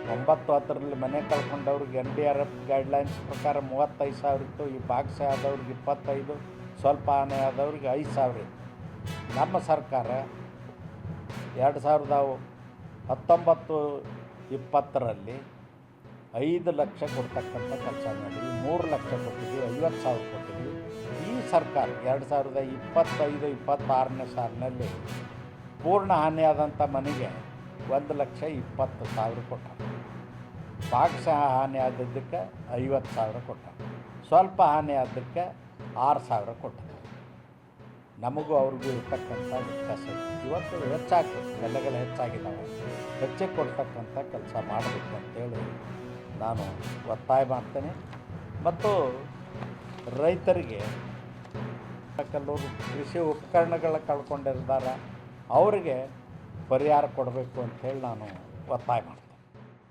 9-10ರಲ್ಲಿ ಮನೆ ಕಳ್ಕೊಂಡವ್ರಿಗೆ NDRF guidelines ಪ್ರಕಾರ 35,000 ಇತ್ತು. ಈ ಭಾಗಶಃ ಆದವ್ರಿಗೆ 25, ಸ್ವಲ್ಪ ಹಾನಿ ಆದವ್ರಿಗೆ 5,000 ಇತ್ತು. ನಮ್ಮ ಸರ್ಕಾರ 2019-20ರಲ್ಲಿ 5 ಲಕ್ಷ ಕೊಡ್ತಕ್ಕಂಥ ಕೆಲಸ ಮಾಡಿದ್ವಿ. 3 ಲಕ್ಷ ಕೊಟ್ಟಿದ್ವಿ, 50,000 ಕೊಟ್ಟಿದ್ವಿ. ಈ ಸರ್ಕಾರ 2025-26ನೇ ಸಾಲಿನಲ್ಲಿ ಪೂರ್ಣ ಹಾನಿಯಾದಂಥ ಮನೆಗೆ 1,20,000 ಕೊಟ್ಟಾರೆ. ಭಾಗಶಃ ಹಾನಿ ಆದದ್ದಕ್ಕೆ 50,000 ಕೊಟ್ಟಾರೆ. ಸ್ವಲ್ಪ ಹಾನಿ ಆದಕ್ಕೆ 6,000 ಕೊಟ್ಟಾರೆ. ನಮಗೂ ಅವ್ರಿಗೂ ಇರ್ತಕ್ಕಂಥ ವ್ಯತ್ಯಾಸ ಇವತ್ತು ಹೆಚ್ಚಾಗ್ತದೆ. ಬೆಲೆಗಳು ಹೆಚ್ಚಾಗಿದ್ದಾವೆ. ಹೆಚ್ಚಿಗೆ ಕೊಡ್ತಕ್ಕಂಥ ಕೆಲಸ ಮಾಡಬೇಕು ಅಂತೇಳಿ ನಾನು ಒತ್ತಾಯ ಮಾಡ್ತೇನೆ. ಮತ್ತು ರೈತರಿಗೆ ಕೆಲವರು ಕೃಷಿ ಉಪಕರಣಗಳ ಕಳ್ಕೊಂಡಿರ್ತಾರೆ, ಅವರಿಗೆ ಪರಿಹಾರ ಕೊಡಬೇಕು ಅಂಥೇಳಿ ನಾನು ಒತ್ತಾಯ ಮಾಡ್ತೀನಿ.